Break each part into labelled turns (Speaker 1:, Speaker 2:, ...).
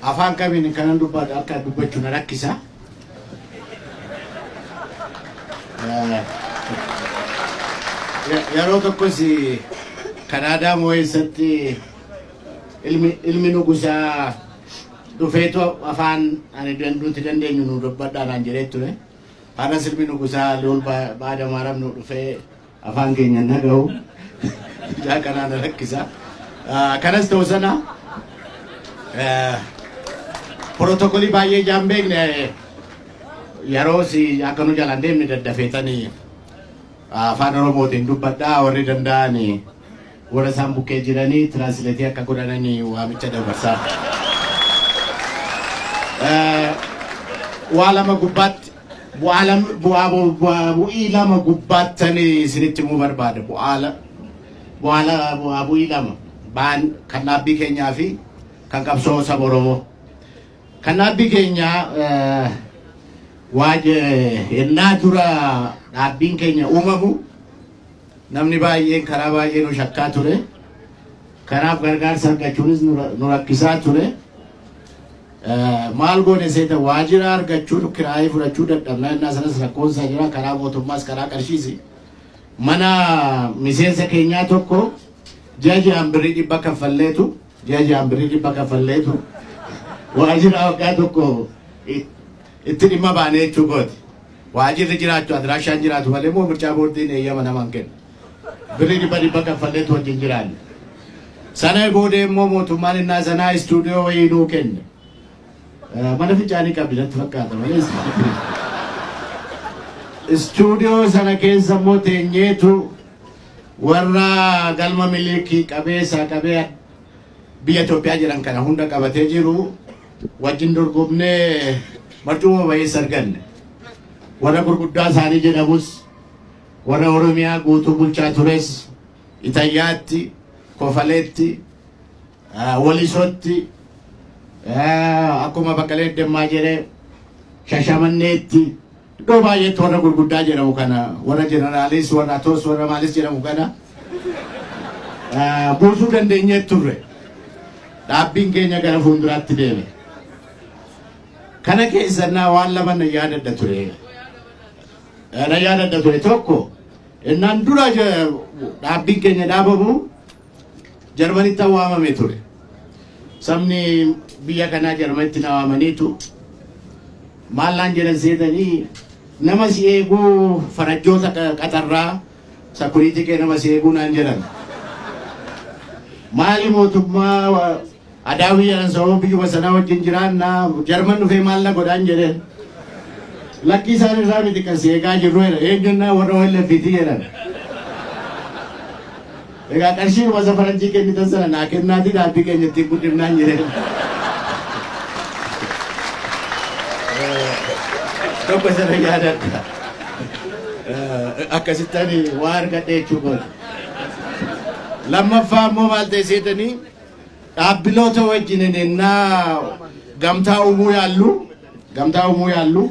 Speaker 1: afaan kamiin kanan dubbadha akka dubbachuu na rakkisa. Yeroo tokkos Kanaadaa moo'eessatti ilmi nugusaa dhufeetu afaan ani dandeenyu nu dubbadhaan jedhee ture. Anas ilmi nugusaa loon baada maaram nu dhufee afaan keenya naga'u jaa kanaan rakkisa. Kanas ta'u sana protokoli baay'ee jaan beekne yeroo si akka nu jalaan deemne daddafeetanii afaan Oromootiin dubbadhaa warri danda'anii warra isaan bukkee jiranii tiraansleetii akka godhananii waamicha dabarsaa. Waa lama gubbaatti bu'ii lama gubbaattanii isinitti himuu barbaada. Bu'ii lama baan kan dhaabbii keenyaa fi kan qabsoo saba Oromoo. Kan dhaabbii keenyaa ennaa dura dhaabbiin keenya uumamu namni baay'een karaa baay'ee nu shakkaa ture. Kanaaf gargaarsa argachuunis nu rakkisaa ture. Maal goone seeta waajjira argachuu kiraayii fudhachuu dadhabna innaa sanas rakkoonsaa jira karaa mootummaas karaa qarshiisi. Mana miseensa keenyaa tokko ji'a birrii 100 kaffalleetu waajjira waggaa tokko itti dhimma baanee jechuu gooti. Waajjirri jiraachuu adiraashaan jiraatu malee moo mirchaa boordiin eeyyama namaan kenna. Birrii 100 kaffalleetu wajjin jiraanne. Sana booda immoo mootummaan innaa sanaa istuudiyoo wayii nuu kenne. Mana fincaanii qabdi natti fakkaata malee istuudiyoo sana keessa immoo teenyeetu warra galma Milikii qabeessa qabee biyya Itoophiyaa jiran kana hunda qabatee jiru wajjin dorgomnee marcuma baay'ee arganne. Warra gurguddaa isaanii jedhamus warra Oromiyaa guutuu bulchaa tures Itayyaatti, Kofaleetti, Walisotti, akkuma Baqqalee Demmaa jedhee Shashamanneetti iddoo baay'eetti warra gurguddaa jedhamu kana warra jeneraalis warra atoos warra maalis jedhamu kana buusuu dandeenyee turre. Dhaabbiin keenya gara fuulduraatti deeme. Kana keessannaa waan lama na yaadadha ture. Tokko innaan dura dhaabbiin keenya dhaabamu Jarmanitti waamame ture. Sabni biyya kanaa Jarmanitti na waamaniitu maallaan jedhan seetanii nama si eeguu farajjoota qaxarraa sakuriitii kee nama si eeguu naan jedhan. Maali mootummaa Adaawii jedhan sababa biyyuma sanaa wajjin jiraannaa Jarman dhufee maal na godhaan jedheen. Lakkii isaan irraa miti kan si eegaa jirru jedha eenyunnaa warra OLF'ti jedhan. Egaa qarshiin wasa faranjii kennitan sana naa kennaati dhaabbii keenya ittiin guddifnaan jedheen. Tokko sana yaadadha. Akkasittani waa argadhe jechuu goota. Lammaffaa immoo maal ta'e seetanii dhaabbiloota wajjin ennaa gamtaa uumuu yaallu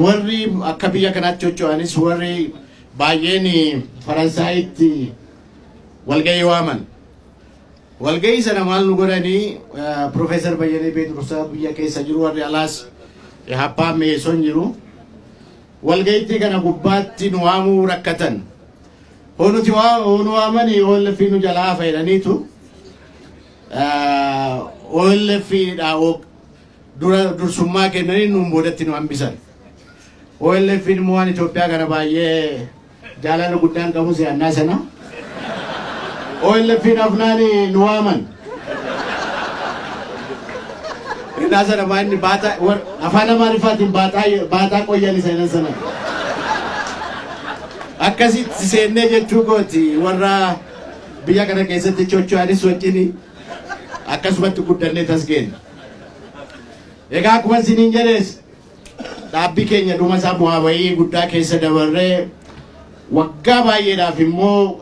Speaker 1: warri akka biyya kanaatti socho'anis warri baay'een Faransaayitti walgahii waaman. Walgahii sana maal nu godhanii Profeesar Bayyanee Beeturusaa biyya keessa jiru warri alaas habbaa meeson jiru. Walgahiitti kana gubbaatti nu waamuu rakkatan. Honuti onu waamanii OLF nu jalaa fayyadaniitu OLF dursummaa kennanii nuun boodatti nu hambisan. OLF immoo waan Itoophiyaa kana baay'ee jaalala guddaan qabu si'annaa sana. OLF afnaani nu waaman. Innaa sana maanni afaan Amaariffaatiin baataa qoyyani sana. Akkasitti seennee jechuu gooti warra biyya kana keessatti socho'anis wajjin akkasumatti guddannee tasgeenye. Egaa akkuma isiniin jedhes dhaabbii keenya dhuma isaa bu'aa bayii guddaa keessa dabarree waggaa baay'eedhaaf immoo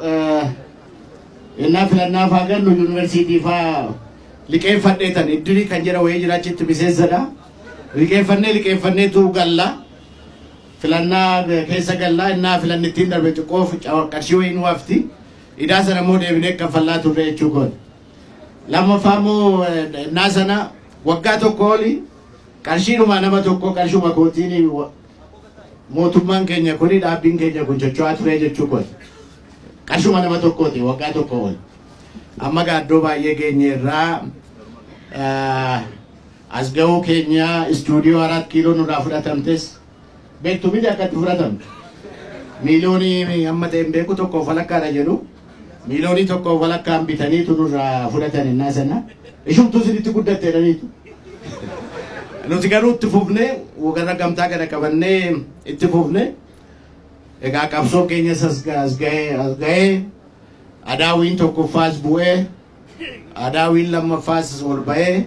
Speaker 1: innaa filannaa fa'aa gannu yuunivarsiitii fa'aa liqeeffadheetan iddirii kan jedha wayii jiraachitti miseensadha. Liqeeffanneetu galla. Filannaa keessa gallaa innaa filannittiin darbe xiqqoof qarshii wayii nu hafti. Idaa sana immoo deebinee kaffallaa turre jechuu goota. lama famu nasana wagato koli karshiru manama tokko karshuma kotini mootummaan keenya kuni dhaabbiin keenya kun socho'aa ture jechuudha. Karshuma nama tokkooti wagato koli amma gaaddoo baay'ee keenyarraa asga'uu keenya istuudiyoo 4 kiiloo nurraa fudhatamtes beektu miti akkatti fudhatamte miiliyoonii amma ta'e beeku tokko falakkaadha jedhu miiliyoonii tokko falakkaan bitanii nurraa fudhatan innaa sana ishumtuu sinitti guddatte jedhaniitu nuti garuu itti fufne wagarra gamtaa kana qabannee itti fufne egaa qabsoo keenya asga'ee adaawiin tokkoffaas bu'ee adaawiin lammaffaas ol ba'ee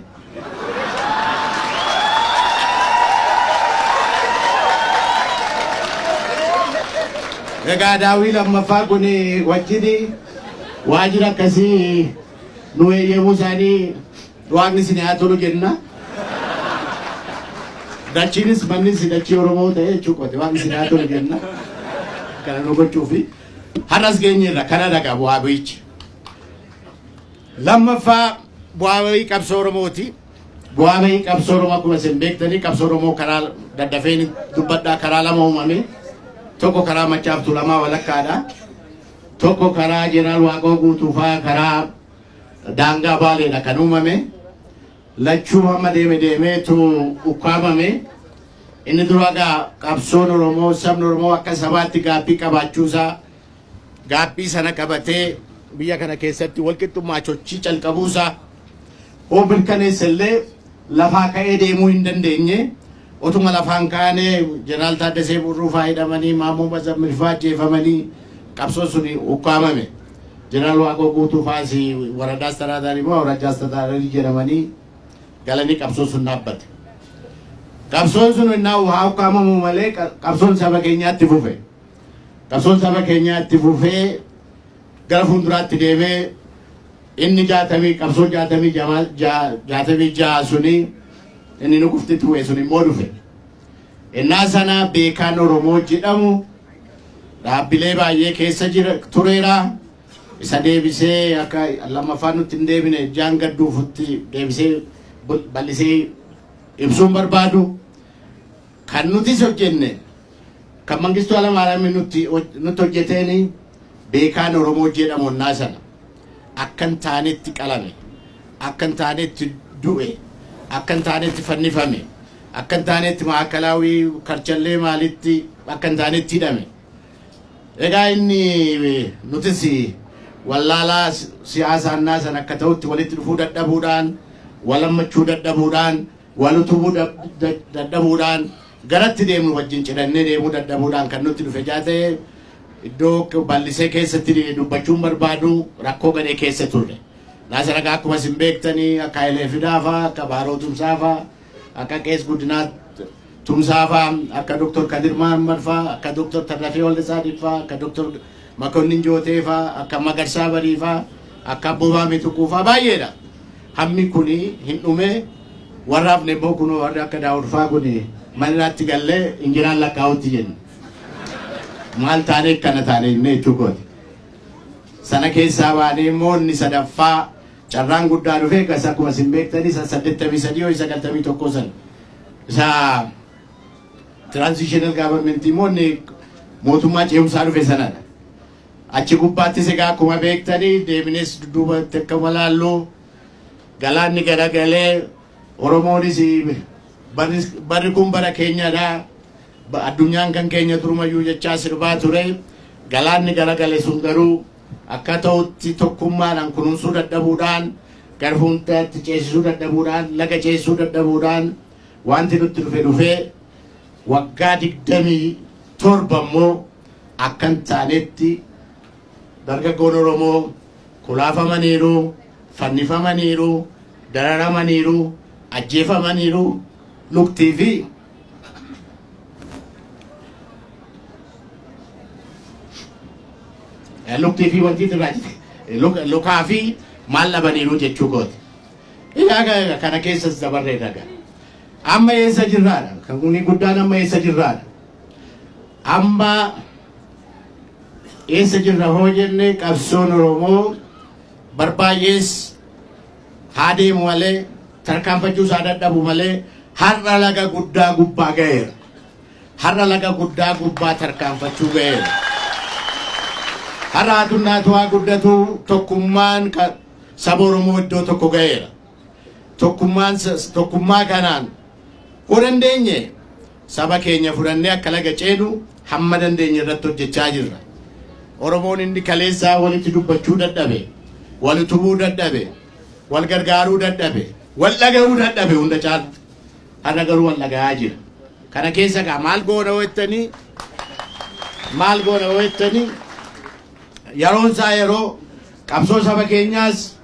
Speaker 1: egaa adaawii lammaffaa kun wajjini waajjira akkasii nu eeyyamuu isaanii waaqni isin haa tolu jenna. Dachiinis mannis dachii Oromoo ta'e jechuudha waaqni isin haa tolu jenna. Kana nu gochuufi har'as geenyerra kana dhagaa bu'aa ba'ichi. Lammaffaa bu'aa ba'ii qabsoo Oromooti. Bu'aa ba'ii qabsoo Oromoo akkuma isin beektanii qabsoo Oromoo karaa daddafeen dubbadhaa karaa lama uumame. Tokko karaa Machaaf Tuulamaa walakkaadha. Tokko karaa Jeneraal Waaqoo Guutuufaa karaa daangaa Baaleedha kan uumame. Lachuu hamma deemeetu ukkaamame. Inni dura qabsoon Oromoo sabni Oromoo akka sabaatti gaaffii qabaachuusaa gaaffii sana qabatee biyya kana keessatti walqixxummaa sochii calqabuusaa hoo mirkaneessellee lafaa ka'ee deemuu hin dandeenye. Otuma lafaan kaane Jeneraal Taaddasee Burrufaa hidhamanii Maammoo Mazammilfaa ajjeefamanii qabsoon suni ukkaamame. Jeneraal Waaqoo Guutuufaas waradaa astaraadarii moo waradaa astaraadarii jedhamanii galanii qabsoon sun dhaabbate. Qabsoon sun innaa haa ukkaamamu malee qabsoon saba keenyaatti fufe. Qabsoon saba keenyaatti fufee gara fuulduraatti deemee inni qabsoon 66 suni inni nu kufti tuwe suni immoo dhufe. Innaa sana beekaan Oromoo jedhamu dhaabbilee baay'ee keessa tureera. Isa deebisee akka lammaffaan nutti hin deebine jaan gadduufutti deebisee bal'isee ibsuun barbaadu. Kan nutis hojjenne kan Mangistuu Hayilamaariyaam nutti hojjeteeni beekaan Oromoo jedhamu innaa sana akkan taanetti qalame akkan taanetti du'e. Akkan taanetti fannifame akkan taanetti maakalaawii karchallee maalitti akkan taanetti hidhame. Egaa inni nutis wallaalaa siyaasaan naasan akka ta'utti walitti dhufuu dadhabuudhaan walammachuu dadhabuudhaan walutubuu dadhabuudhaan garatti deemnu wajjin cidhannee deemuu dadhabuudhaan kan nutti dhufe jaatee iddoo bal'isee keessatti dubbachuun barbaadu rakkoo gadhee keessa turre. Naasa ragaa akkuma isin beektanii akka Hayilee Fidaafaa akka Baaroo Tumsaafaa akka Qees Guddinaa Tumsaafaa akka Dr. Kadir Mahammadfaa akka Dr. Tarrafee Waldasaadhiifaa akka Dr. Makonnin Jooteefaa akka Magarsaa Bariifaa akka Abboomaa Mituquufaa baay'eedha. Hammi kuni hin dhume warraaf nebboo kunoo warri akka Daawudfaa kuni maniraatti gallee injiraan lakkaa'utti jenna. Maal taanee kana taanee inni jechuukooti. Sana keessaa baanee immoo inni sadaffaa carraan guddaa dhufee gas akkuma isin beektanii 83 yoo 91 sana isa transitional government immoo inni mootummaa ce'umsaa dhufe sanadha. Achi gubbaattis egaa akkuma beektanii deemines dudduubatti akka malaalluu galaanni garagalee Oromoonis barri kun bara keenyadha. Addunyaan kan keenya turumayyuu jechaa sirbaa ture. Galaanni garagale sun garuu akka ta'utti tokkummaadhaan kunuunsuu dadhabuudhaan gara fuulduraatti ceesisuu dadhabuudhaan laga ceesisuu dadhabuudhaan wanti nutti dhufee waggaa 27 immoo akkan taanetti dargaggoon Oromoo kulaafamaniiru, fannifamaniiru, dararamaniiru, ajjeefamaniiru. Luk TV Luk TV wanti irraati. Lukaa fi maal dhabaniiru jechuu kooti. Egaa kana keessas dabarree dhaga. Amma eessa jirraadha? Kan kuni guddaan amma eessa jirraadha? Amma eessa jirra hoo jenne qabsoon Oromoo barbaayyees Hadi malee tarkaanfachuu isaa dadhabu malee har'a laga guddaa gubbaa ga'eera. Har'a laga guddaa gubbaa tarkaanfachuu ga'eera. Har'a addunyaatu waa guddatu tokkummaan saba Oromoo iddoo tokko ga'eera. Tokkummaa kanaan dandeenye saba keenya fudhannee akka laga ceenu hamma dandeenye irratti hojjechaa jirra. Oromoon inni kaleessaa walitti dubbachuu dadhabe, wal tubuu dadhabe, wal gargaaruu dadhabe, wal dhaga'uu dadhabe hunda caala. Har'a garuu wal dhaga'aa jira. Kana keessa gaa maal goona wettanii yeroon isaa yeroo qabsoo saba keenyaas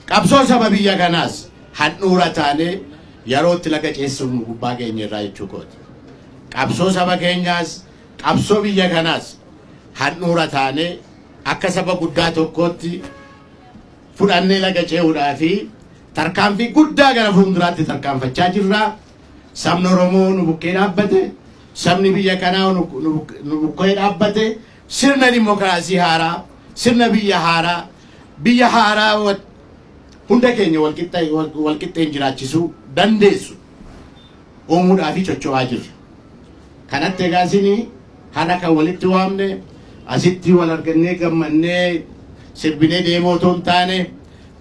Speaker 1: qabsoo saba biyya kanaas handhuura taanee yerootti laga ceessuun gubbaa keenya irraa jechuu kooti. Qabsoo saba keenyaas qabsoo biyya kanaas handhuura taanee akka saba guddaa tokkootti fudhannee laga ce'uudhaa fi tarkaanfii guddaa gara fuulduraatti tarkaanfachaa jirra. Sabni Oromoo nu bukkee dhaabbate, sabni biyya kanaa nu bukkee dhaabbate, sirna dimokiraasii haaraa, sirna biyya haaraa hunda keenya walqixxeen jiraachisuu dandeessu uumuudhaaf socho'aa jirra. Kanatti egaa isin har'a kan walitti waamne asitti wal argannee gammannee sirbinee deemoo otoo hin taane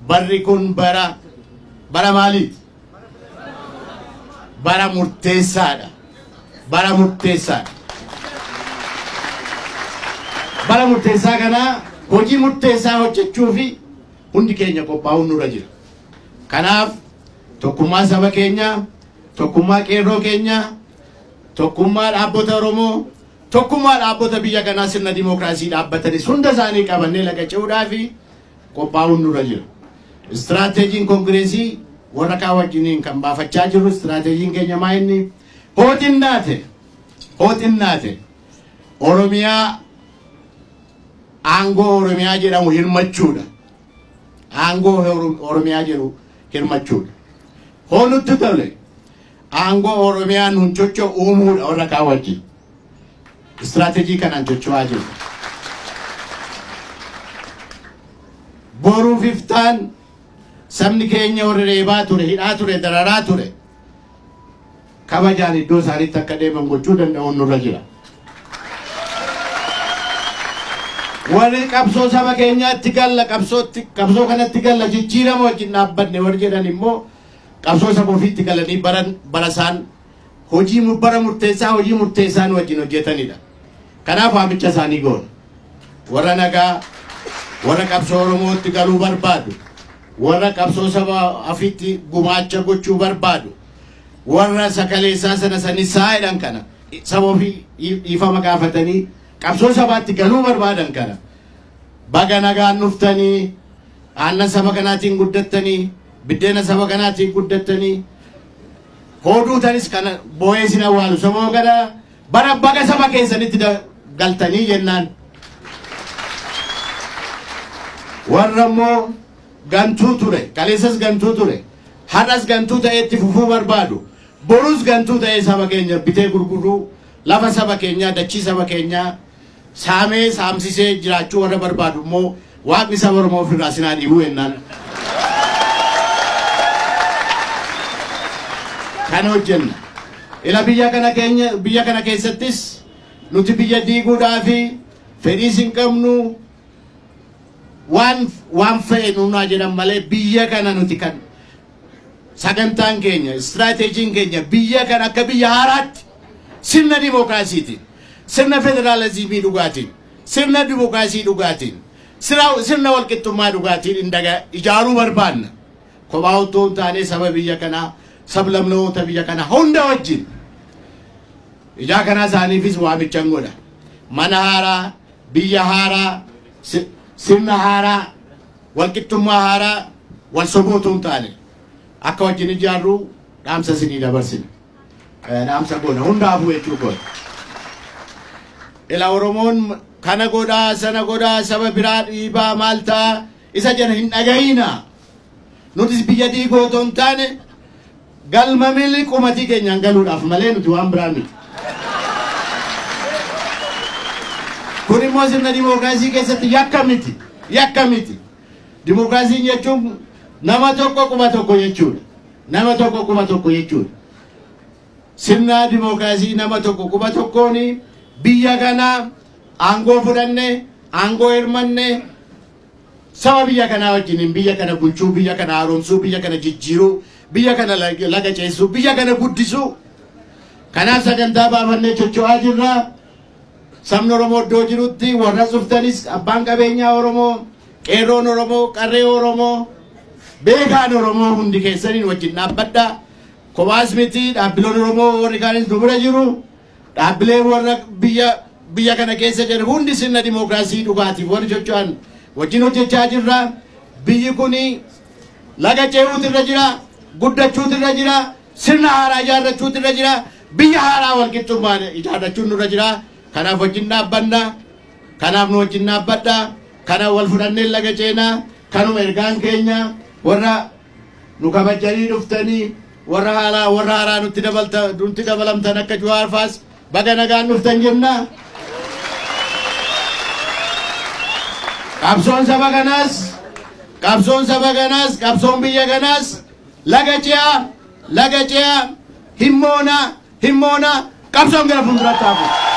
Speaker 1: barri kun bara maaliiti? Bara murteessaadha. Bara murteessaa kana hojii murteessaa hojjechuu fi hundi keenya qophaa'uun nurra jira. Kanaaf tokkummaa saba keenyaa, tokkummaa qeerroo keenyaa, tokkummaa dhaabbota Oromoo, tokkummaa dhaabbota biyya kanaa sirna dimokiraasii dhaabbatanis hunda isaanii qabannee laga ce'uudhaa fi qophaa'uun nurra jira. Istiraateejiin koongireesii warra kaa wajjiniin kan baafachaa jirru istiraateejiin keenya maa inni hooxinnaate Oromiyaa aangoo Oromiyaa jedhamu hirmachuudha. Aangoo Oromiyaa jedhu hirmachuudha. Hoonutti tole aangoo Oromiyaa nun chocho uumuudha warra kaa wajjin. Istiraatejii kanaan chocho'aa jiru. Boruuf iftaan sabni keenya warri reebaa ture, hidhaa ture, dararaa ture. Kabajaan iddoo isaaniitti akka deeman gochuu danda'uun nurra jira. Warri qabsoo saba keenyaatti galla qabsoo kanatti galla jijjiirama wajjin dhaabbanne warri jedhan immoo qabsoo saba ofiitti galanii bara isaan bara murteessaa wajjin hojjetanidha. Kanaaf waamicha isaanii goona. Warra nagaa, warra qabsoo Oromootti galuu barbaadu, warra qabsoo saba afiitti gumaacha gochuu barbaadu, warra sakaleessaa sana sanisaaidhan kana saba ofii dhiifama gaafatanii qabsoo sabaatti galuu barbaadan kana baga nagaan dhuftanii aannan saba kanaatiin guddattanii biddeena saba kanaatiin guddattanii hooduutanis kana boo'ee sin awwaalu saba kana bara baga saba keessanitti galtanii jennaan. Warra immoo gantuu ture kaleessas gantuu ture har'as gantuu ta'eetti fufuu barbaadu borus gantuu ta'ee saba keenya bitee gurguruu lafa saba keenyaa dachii saba keenyaa saamee saamsisee jiraachuu warra barbaadu immoo waaqni saba Oromoo ofirraa sinaa dhiibuu jennaan. Kan hojjenna ila biyya kana keessattis nuti biyya diiguudhaa fi fedhiis hin qabnu waan fe'e nuunaa jedhan malee biyya kana nuti kan sagantaan keenya istiraateejiin keenya biyya kana akka biyya haaraatti sirna dimokiraasiitiin sirna federaalizimii dhugaatiin sirna dimokiraasii dhugaatiin sirna walqixxummaa dhugaatiin ijaaruu barbaanna. Kophaa otoo hin taane saba biyya kanaa sablamnoota biyya kanaa hunda wajjin ijaa kanaa isaaniifis waamichan godha. Mana haaraa, biyya haaraa, sirna haaraa, walqixxummaa haaraa wal sobuu otoo hin taane akka wajjin ijaarru dhaamsa isinii dabarsina. Dhaamsa goona hundaafuu jechuu goona. Ila Oromoon kana godhaa sana godhaa saba biraa dhiibaa maal ta'a isa jala hin dhagahina. Nutis biyya diiguu otoo hin taane galma miilli qumatii keenyaan galuudhaaf malee nuti waan biraa miti. Kun immoo sirna dimokiraasii keessatti yakka miti. Dimookiraasiin jechuun nama tokko kuma tokko jechuudha. Nama tokko kuma tokko jechuudha. Sirna dimookiraasii nama tokko kuma tokkoon biyya kana aangoo fudhanne, aangoo hirmanne, saba biyya kanaa wajjin biyya kana bulchuu, biyya kana haaromsuu, biyya kana jijjiiruu, biyya kana laga ceesisuu, biyya kana guddisuu. Kanaaf sagantaa baafannee socho'aa jirra. Sabni Oromoo iddoo jirutti warra dhuftanis abbaan qabeenyaa Oromoo, qeerroon Oromoo, qarree Oromoo, beekaan Oromoo hundi keessaniin wajjin dhaabbadha. Kophaas miti dhaabbileen Oromoo warri kaanis dubara jiru. Dhaabbileen warra biyya kana keessa jiru hundi sirna dimookiraasii dhugaatiif warri socho'an wajjin hojjechaa jirra. Biyyi kuni laga ce'uutu irra jira, guddachuutu irra jira, sirna haaraa ijaarrachuutu irra jira, biyya haaraa walqixxummaan ijaarrachuun irra jira. Kanaaf wajjin dhaabbanna, kanaaf nu wajjin dhaabbadha, kanaaf wal fudhannee laga ceenaa, kanuma ergaan keenya warra nu kabajanii dhuftanii warra haaraa nutti dabalamtan akka Jawaar faas baga nagaan dhuftan jenna. Qabsoon saba kanaas, qabsoon biyya kanaas laga ce'aa, himmoona, qabsoon gara fuulduraatti hafu.